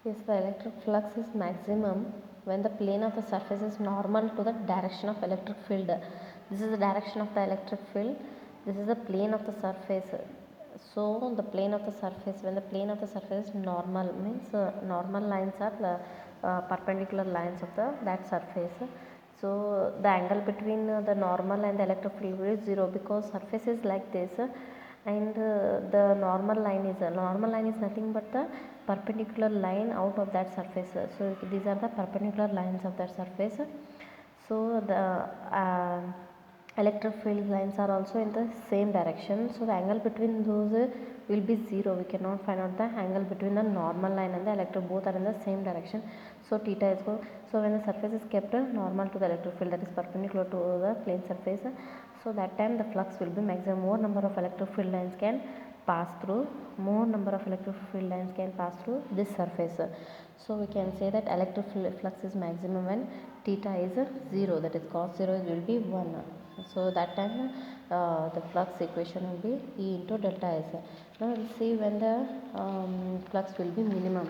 Yes, the electric flux is maximum when the plane of the surface is normal to the direction of electric field. This is the direction of the electric field. This is the plane of the surface. So the plane of the surface, when the plane of the surface is normal, means normal lines are the perpendicular lines of that surface. So the angle between the normal and the electric field is 0, because surface is like this, and the normal line is nothing but the perpendicular line out of that surface. So these are the perpendicular lines of that surface. So the electric field lines are also in the same direction, so the angle between those will be 0. We cannot find out the angle between the normal line and the electric, both are in the same direction. So theta is equal, so when the surface is kept normal to the electric field, that is perpendicular to the plane surface, so that time the flux will be maximum. More number of electric field lines can pass through, this surface. So we can say that electric flux is maximum when theta is 0, that is cos 0 will be 1. So that time the flux equation will be E into delta S. Now we will see when the flux will be minimum.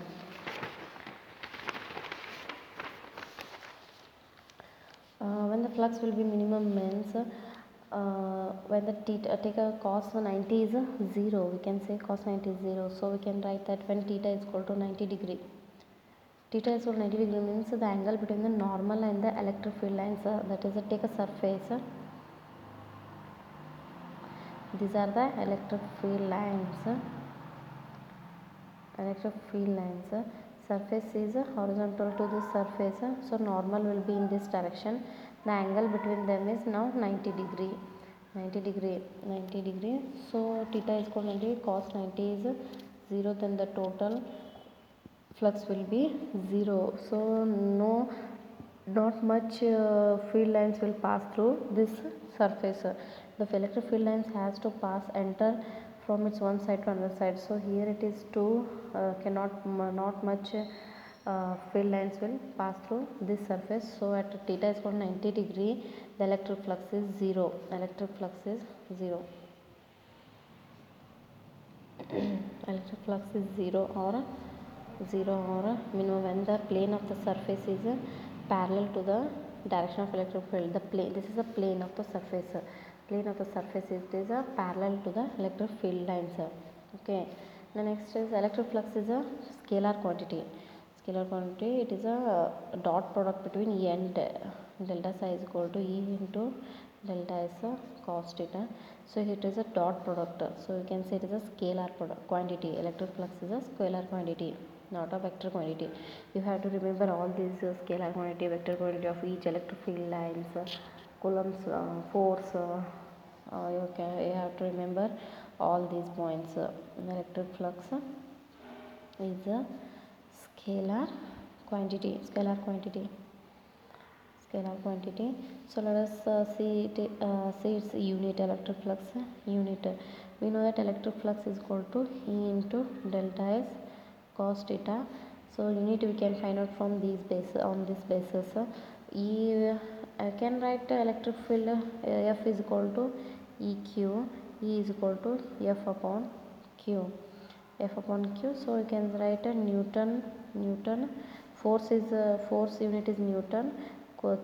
When the flux will be minimum means when the theta, take a cos 90 is 0, we can say cos 90 is 0. So we can write that when theta is equal to 90 degree. Theta is equal to 90 degree means the angle between the normal and the electric field lines, that is take a surface. These are the electric field lines. Surface is horizontal to this surface, so normal will be in this direction. The angle between them is now 90 degree. So theta is equal to 90, cos 90 is 0, then the total flux will be 0. So not much field lines will pass through this surface. The electric field lines has to enter from its one side to another side. So here it is 2, not much field lines will pass through this surface. So at theta is equal to 90 degree, the electric flux is 0. Electric flux is 0 or minimum when the plane of the surface is parallel to the direction of electric field. This is the plane of the surface. Is parallel to the electric field lines. Okay. The next is electric flux is a scalar quantity. It is a dot product between E and delta psi is equal to E into delta S cos theta. So it is a dot product. So you can say it is a scalar product quantity. Electric flux is a scalar quantity, not a vector quantity. You have to remember all these scalar quantity, vector quantity of each electric field lines, coulombs, force. You have to remember all these points. Electric flux is a scalar quantity. So let us see its unit. Electric flux unit. We know that electric flux is equal to E into delta S cos theta. So unit we can find out from these on this basis. I can write electric field F is equal to EQ. E is equal to F upon Q. So we can write a Newton. Force unit is Newton.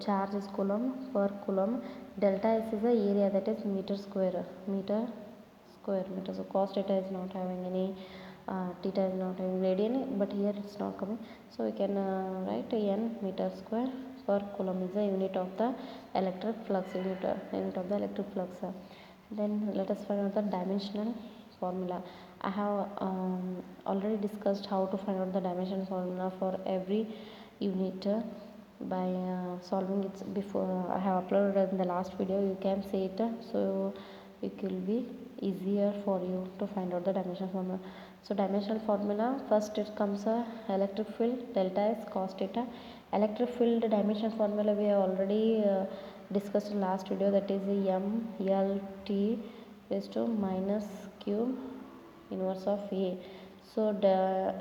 Charge is coulomb per coulomb. Delta S is the area, that is meter square. So cos theta is not having any, theta is not having radian, but here it's not coming. So we can write N meter square per coulomb is the unit of the electric flux. Then let us find out the dimensional formula. I have already discussed how to find out the dimension formula for every unit by solving it before. I have uploaded in the last video, you can see it, so it will be easier for you to find out the dimension formula. So dimensional formula, first it comes electric field delta S cos theta. Electric field dimension formula we have already discussed in last video, that is M L T raised to minus Q inverse of A. So the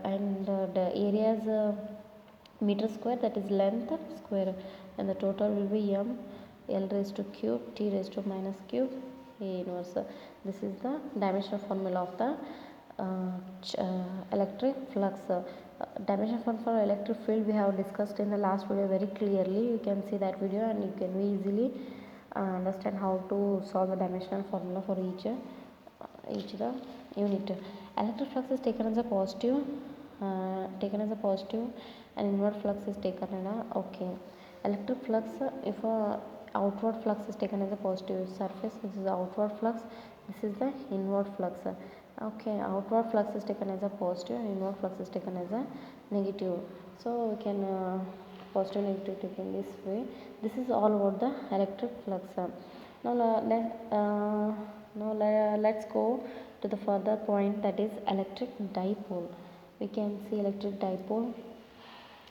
area is meter square, that is length square, and the total will be M L raised to cube T raised to minus cube A inverse. This is the dimensional formula of the electric flux. Dimension for electric field we have discussed in the last video very clearly. You can see that video and you can easily understand how to solve the dimensional formula for each the unit. Electric flux is taken as a positive, and inward flux is taken as a okay. Electric flux, if outward flux is taken as a positive surface, this is the outward flux, this is the inward flux. Okay, outward flux is taken as a positive and inward flux is taken as a negative. So we can positive negative take in this way. This is all about the electric flux. Let's go to the further point, that is electric dipole. We can see electric dipole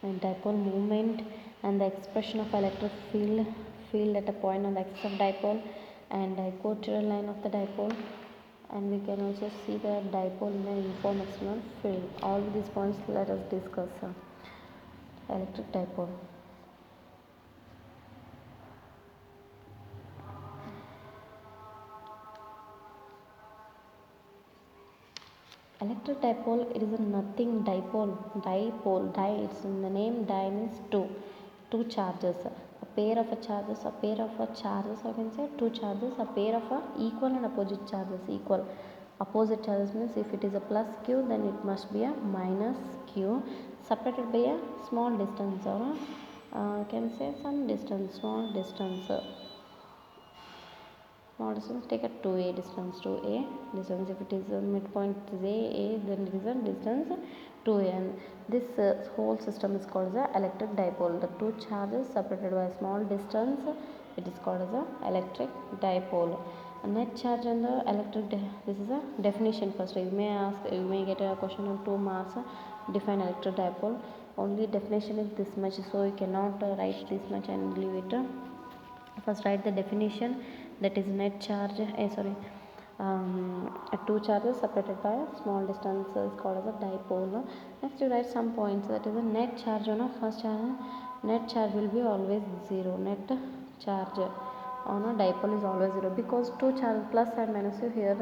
and dipole movement and the expression of electric field at a point on the axis of dipole and equatorial line of the dipole, and we can also see the dipole in the uniform external field. All these points let us discuss. Electric dipole. Electric dipole, it is a nothing dipole, it's in the name. Di means two charges, a pair of charges, I can say two charges, a pair of equal and opposite charges. Opposite charges means if it is a plus q, then it must be a minus q, separated by a small distance, or can say some distance, small distance. Take a 2a distance, if it is a midpoint is a, then it is a distance 2a, and this whole system is called as a electric dipole. The two charges separated by a small distance, it is called as a electric dipole. A net charge on the electric this is a definition. First you may get a question on 2 marks. Define electric dipole. Only definition is this much, so you cannot write this much and leave it. First write the definition, that is net charge, two charges separated by a small distance is called as a dipole. Next you write some points, that is a net charge on a first charge. Net charge will be always 0. Net charge on a dipole is always 0, because two charges plus and minus, here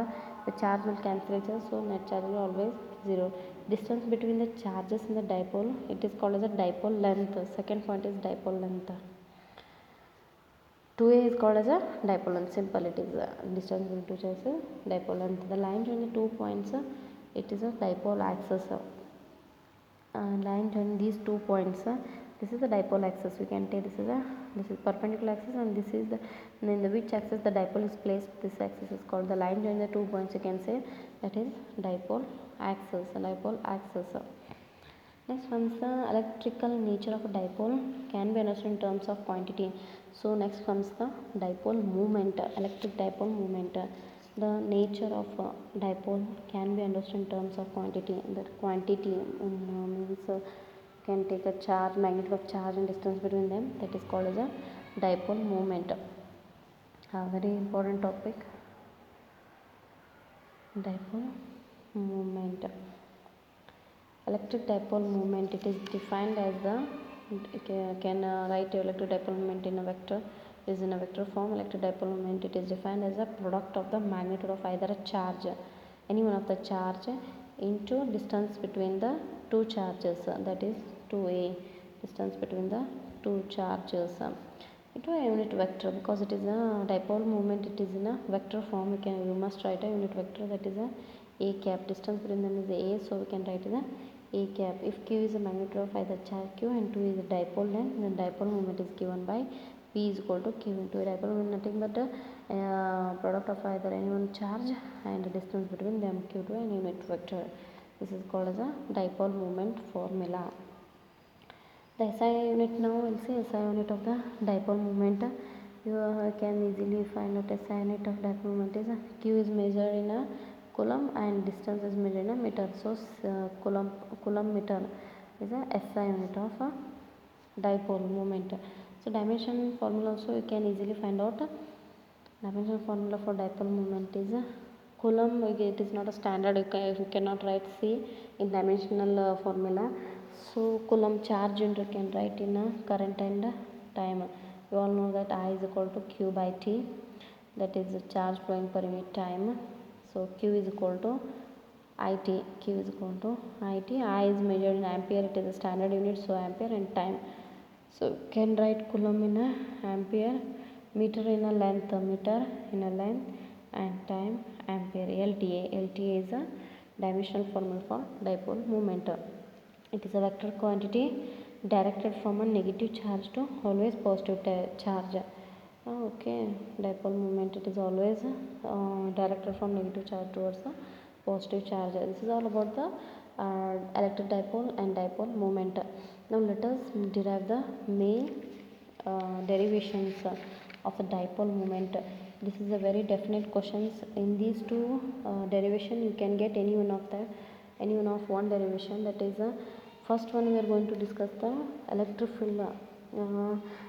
the charge will cancel each other, so net charge will always 0. Distance between the charges in the dipole, it is called as a dipole length. Second point is dipole length. 2a is called as a dipole length. Simple, it is distance between two charges, dipole length. The line joining 2 points, it is a dipole axis. Line joining these 2 points, this is the dipole axis. We can take this is perpendicular axis, and this is the, in the which axis the dipole is placed. This axis is called the line joining the 2 points. You can say that is dipole axis. Next one is the electrical nature of a dipole can be understood in terms of quantity. So next comes the dipole moment, electric dipole moment. The nature of dipole can be understood in terms of quantity. That quantity means can take a charge, magnitude of charge and distance between them. That is called as a dipole moment. A very important topic. Dipole moment. Electric dipole moment, it is defined as the write electric dipole moment in a vector. It is in a vector form. Electric dipole moment, it is defined as a product of the magnitude of either a charge, any one of the charge, into distance between the two charges, that is 2a, distance between the two charges, into a unit vector. Because it is a dipole moment, it is in a vector form. You must write a unit vector, that is a cap. Distance between them is a, so we can write it a cap. If q is a magnitude of either charge q and 2 is a dipole length, then dipole moment is given by p is equal to q into a. Dipole moment nothing but the product of either any one charge and the distance between them, q2, and unit vector. This is called as a dipole moment formula. The SI unit, now we'll see SI unit of the dipole moment. You can easily find out SI unit of dipole moment is q is measured in a coulomb and distance is measured in a meter. So coulomb meter is a SI unit of a dipole moment. So dimension formula also you can easily find out. Dimension formula for dipole moment is a coulomb. It is not a standard, you cannot write C in dimensional formula. So coulomb charge unit you can write in a current and time. You all know that I is equal to q by t, that is the charge flowing per unit time. So q is equal to IT. Q is equal to IT. I is measured in ampere, it is a standard unit, so ampere. And time, so can write coulomb in a ampere, meter in a length, and time ampere. LTA is a dimensional formula for dipole moment. It is a vector quantity directed from a negative charge to always positive charge. Okay, dipole moment, it is always directed from negative charge towards a positive charge. This is all about the electric dipole and dipole moment. Now let us derive the main derivations of the dipole moment. This is a very definite questions. In these two derivation, you can get any one of one derivation. That is first one, we are going to discuss the electric field.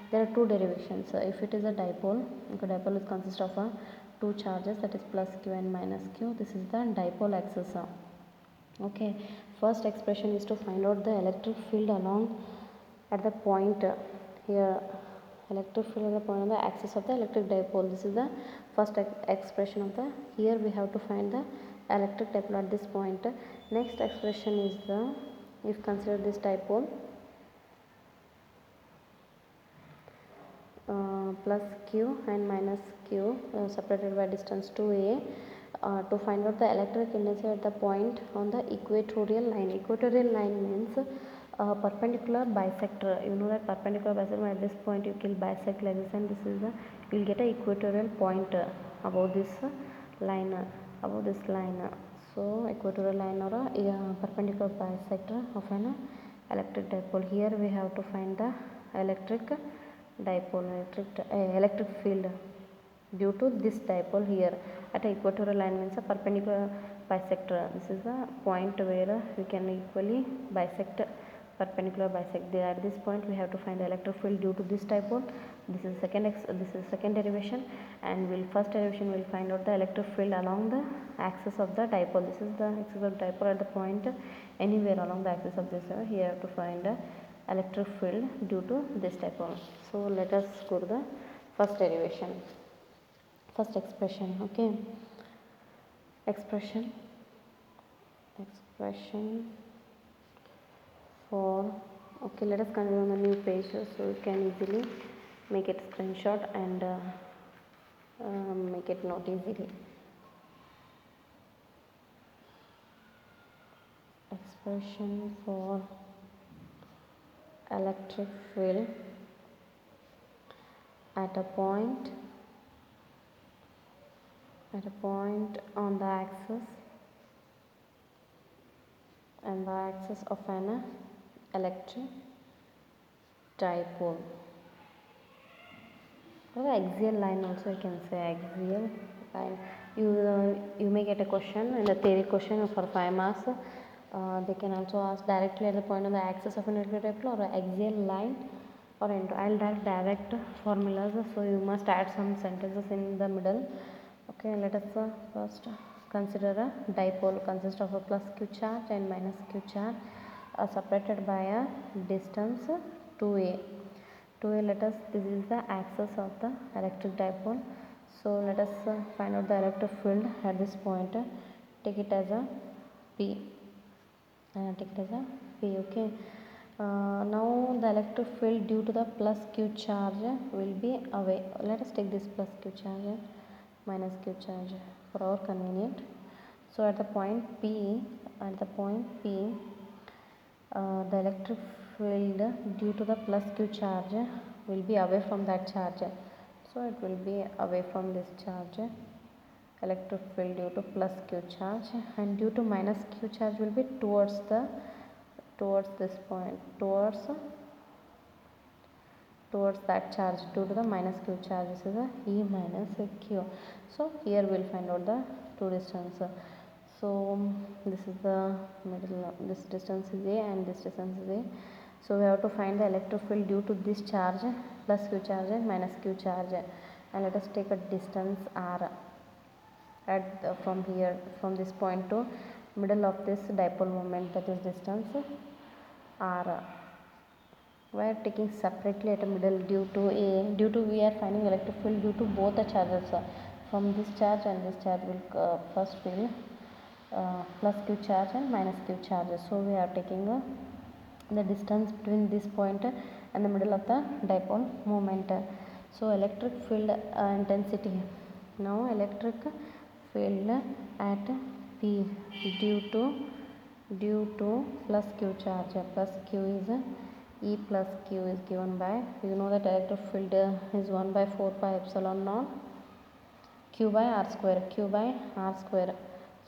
There are two derivations. If it is a dipole, dipole is consist of two charges, that is plus q and minus q. This is the dipole axis. Okay, first expression is to find out the electric field along at the point here. Electric field at the point on the axis of the electric dipole. This is the first expression of the. Here we have to find the electric dipole at this point. Next expression is the, if consider this dipole plus q and minus q separated by distance 2a. To find out the electric intensity at the point on the equatorial line. Equatorial line means perpendicular bisector. You know that perpendicular bisector, at this point you will bisect like this, and this is the, you will get a equatorial point above this line, so equatorial line or a perpendicular bisector of an electric dipole. Here we have to find the electric dipole, electric field due to this dipole here at a equatorial line means a perpendicular bisector. This is the point where we can equally bisect, perpendicular bisect. There at this point we have to find the electric field due to this dipole. This is second derivation, and first derivation will find out the electric field along the axis of the dipole. This is the axis of dipole at the point anywhere along the axis of this. Here have to find the electric field due to this dipole. So let us go to the first derivation, first expression. Okay, expression for, okay, let us continue on the new page so you can easily make it screenshot and make it note easily. Expression for electric field at a point on the axis of an electric dipole, or axial line also you can say, axial line. You may get a question in the theory question for 5 marks. They can also ask directly at the point on the axis of an electric dipole or axial line or into. I'll direct formulas, so you must add some sentences in the middle. Okay, let us first consider a dipole consists of a plus q charge and minus q charge separated by a distance 2a. Let us, this is the axis of the electric dipole. So let us find out the electric field at this point. Take it as a P. Okay. Now the electric field due to the plus q charge will be away. Let us take this plus q charge minus q charge for our convenient. So at the point P, the electric field due to the plus q charge will be away from that charge. So it will be away from this charge, electric field due to plus q charge, and due to minus q charge will be towards this point, towards that charge due to the minus q charge. This is a E minus q. So here we will find out the two distance. So this is the middle, this distance is A and this distance is A. So we have to find the electric field due to this charge, plus q charge and minus q charge, and let us take a distance r at from here, from this point to middle of this dipole moment, that is distance r. We are taking separately at a middle due to we are finding electric field due to both the charges. From this charge and this charge will first will plus q charge and minus q charges. So we are taking the distance between this point and the middle of the dipole moment. So electric field intensity. Now electric field at P due to plus q charge. Plus q is E plus q is given by, you know that electric field is 1 by 4 pi epsilon naught q by r square.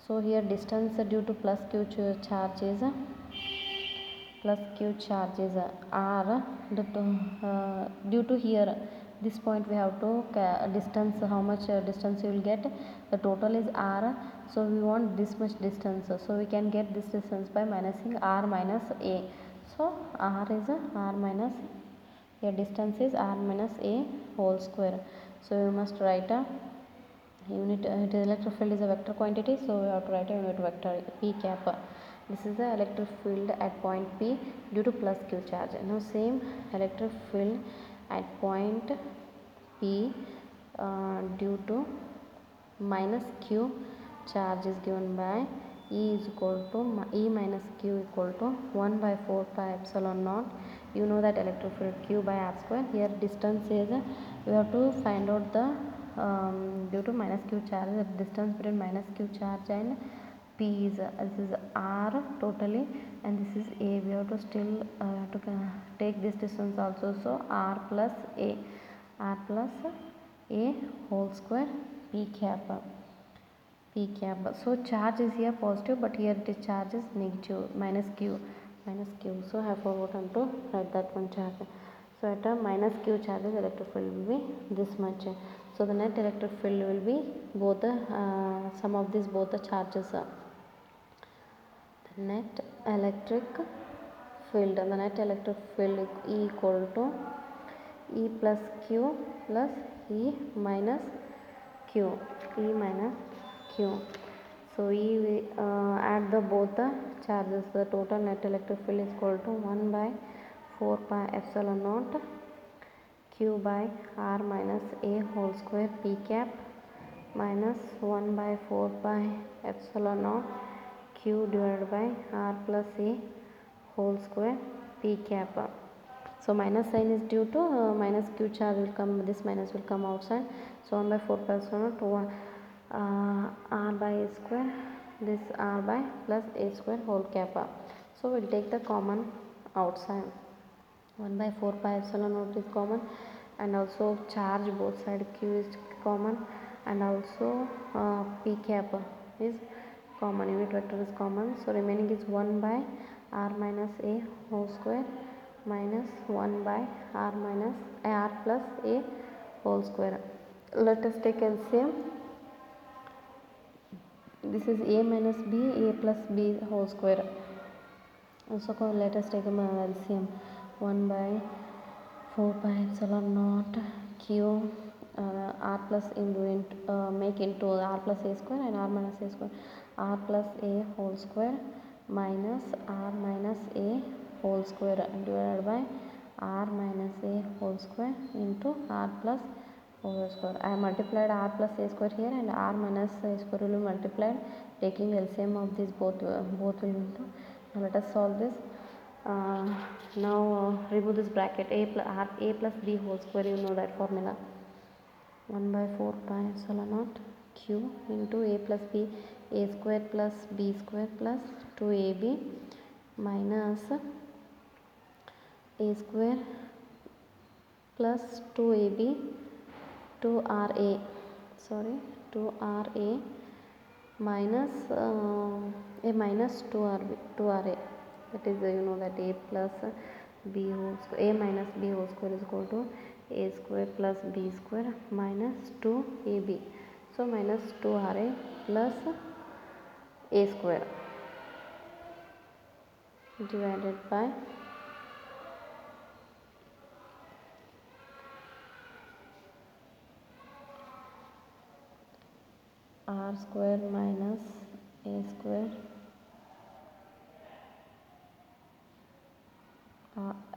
So here distance due to plus q charge is r due to here this point we have to distance, how much distance you will get, the total is r, so we want this much distance, so we can get this distance by minusing r minus a. So r is r minus, your distance is r minus a whole square. So you must write a unit, electric field is a vector quantity, so we have to write a unit vector p cap. This is the electric field at point P due to plus q charge. Now same electric field at point P due to minus q charge is given by E is equal to E minus q equal to 1 by 4 pi epsilon naught. You know that electric field q by r square. Here distance is, we have to find out the due to minus q charge, the distance between minus q charge and P is, this is r totally and this is a. We have to still take this distance also, so r plus a whole square p cap. So charge is here positive, but here it is charge is negative, minus q. So I have forgotten to write that one charge. So at a minus q charges, electric field will be this much. So the net electric field will be both the sum of these both the charges. The net electric field is equal to E plus q plus E minus q. So we add the both the charges. The total net electric field is equal to 1 by 4 pi epsilon naught q by r minus a whole square p cap minus 1 by 4 pi epsilon naught q divided by r plus a whole square p cap. So minus sign is due to minus q charge will come, this minus will come outside. So 1 by 4 pi epsilon naught r by a square, this r by plus a square whole cap. So we'll take the common outside. 1 by 4 pi epsilon naught is common, and also charge both side q is common, and also p cap is common, unit vector is common. So remaining is 1 by r minus a whole square minus 1 by r minus r plus a whole square. Let us take LCM. This is a minus b, a plus b whole square. Also let us take LCM. 1 by 4 pi epsilon naught q r plus make into r plus a square and r minus a square, r plus a whole square minus r minus a whole square divided by r minus a whole square into r plus whole square. I have multiplied r plus a square here, and r minus a square will be multiplied, taking LCM of these both will into. Now let us solve this. Now remove this bracket, a plus b whole square, you know that formula. 1 by 4 pi epsilon naught q into a plus b, a square plus b square plus 2ab minus a square plus 2ab 2ra minus a minus 2ra. That is, you know that a plus b whole square, a minus b whole square is equal to a square plus b square minus 2ab. So minus 2ra plus a square divided by r square minus a square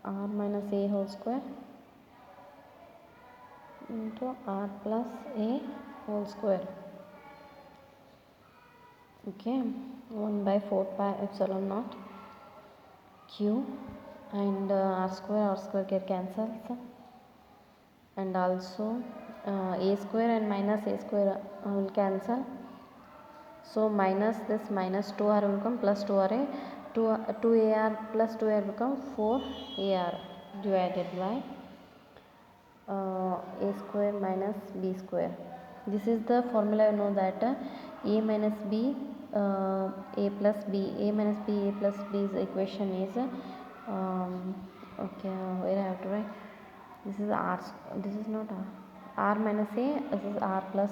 r minus a whole square into r plus a whole square. Okay. 1 by 4 pi epsilon naught q, and r square get cancels, and also a square and minus a square will cancel. So minus this minus 2r will come plus 2ra, 2ar plus 2ar become 4ar divided by a square minus b square. This is the formula. You know that a minus b a plus b, a minus b a plus b's equation is okay, where I have to write, this is r, this is not r minus a, this is r plus,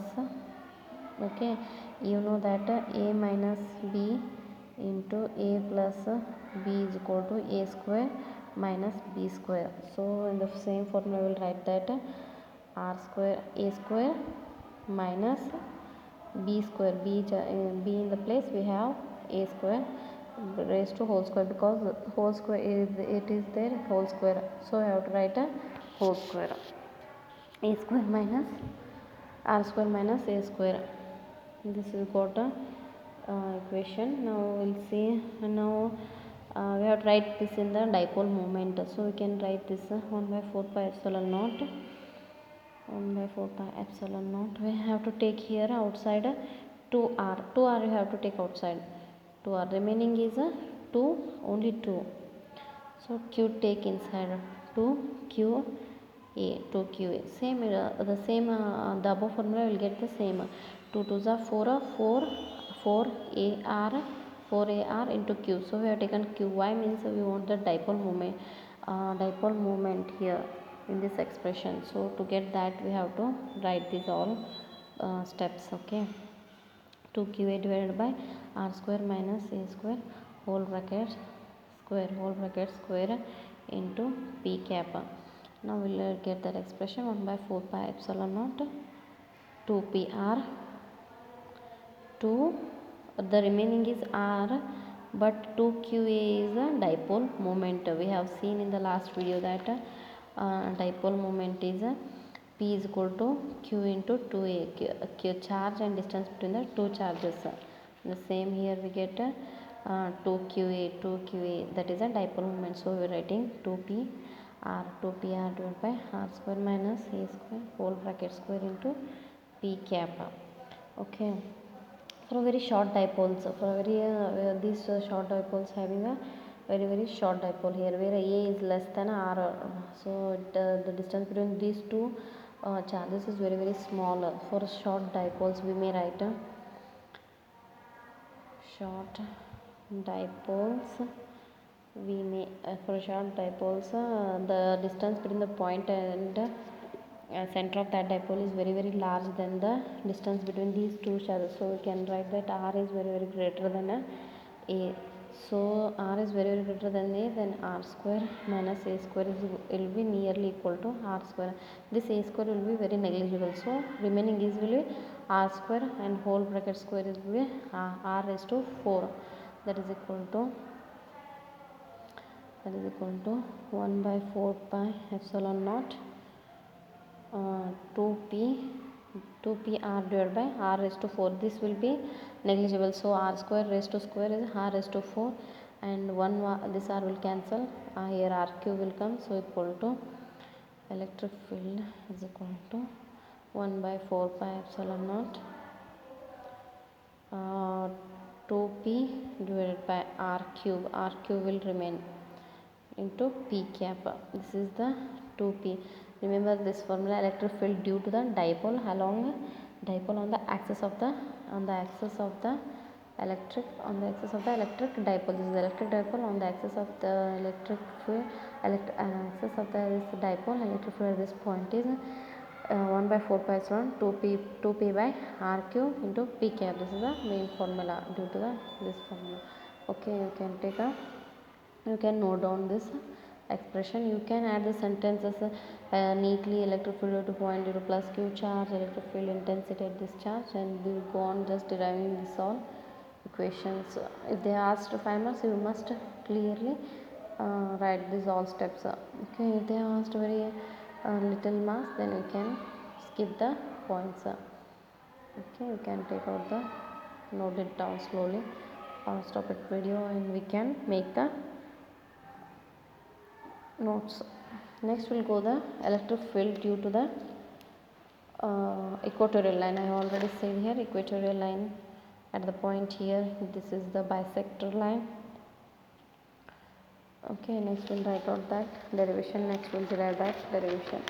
okay. You know that a minus b into a plus b is equal to a square minus b square. So in the same formula we will write that r square a square minus b square, b in the place we have a square raised to whole square, because whole square is, it is there whole square, so I have to write a whole square, a square minus r square minus a square. This is got a equation. Now we'll see, now we have to write this in the dipole moment, so we can write this 1 by 4 pi epsilon naught, 1 by 4 pi epsilon naught. We have to take here outside 2r, 2r you have to take outside, 2r remaining is 2, only 2, so q take inside 2q a, 2qa, same the same the above formula will get the same, 2 2s are 4, 4 ar 4ar into q. So we have taken q. Why means we want the dipole moment here in this expression. So to get that we have to write these all steps, okay. 2qa divided by r square minus a square whole bracket square into p cap. Now we will get that expression 1 by 4 pi epsilon naught 2pr, 2, the remaining is r, but 2qa is a dipole moment. We have seen in the last video that dipole moment is p is equal to q into 2a, q charge and distance between the two charges. The same here we get 2qa, that is a dipole moment. So we are writing 2pr divided by r square minus a square whole bracket square into p cap, okay. For very short dipoles, for very these short dipoles having a very short dipole here, where a is less than r, so the distance between these two charges is very small. For short dipoles we may write short dipoles, we may for short dipoles the distance between the point and center of that dipole is very large than the distance between these two charges. So we can write that r is very greater than a. So r is very greater than a, then r square minus a square will be nearly equal to r square. This a square will be very negligible, so remaining is will be r square and whole bracket square is will be r raised to 4, that is equal to 1 by 4 pi epsilon naught 2p r divided by r raised to 4. This will be negligible, so r square raised to square is r raised to 4, and this r will cancel, here r cube will come, so equal to electric field is equal to 1 by 4 pi epsilon naught 2p divided by r cube will remain into p cap. This is the 2p. Remember this formula, electric field due to the dipole on the axis of the electric dipole. This is electric dipole on the axis of the electric field, axis of this dipole. Electric field at this point is 1 by 4 pi epsilon 2p by r cube into p cap. This is the main formula due to this formula, okay. You can note down this expression. You can add the sentences neatly. Electric field to point due to plus q charge, electric field intensity at this charge, and we will go on just deriving this all equations. If they asked 5 marks, you must clearly write these all steps, okay. If they asked very little marks, then you can skip the points, okay. You can take out the, note it down slowly, stop it video and we can make the notes. Next we'll go the electric field due to the equatorial line. I have already said here equatorial line at the point here. This is the bisector line. Okay, next we'll write out that derivation. Next we'll derive that derivation.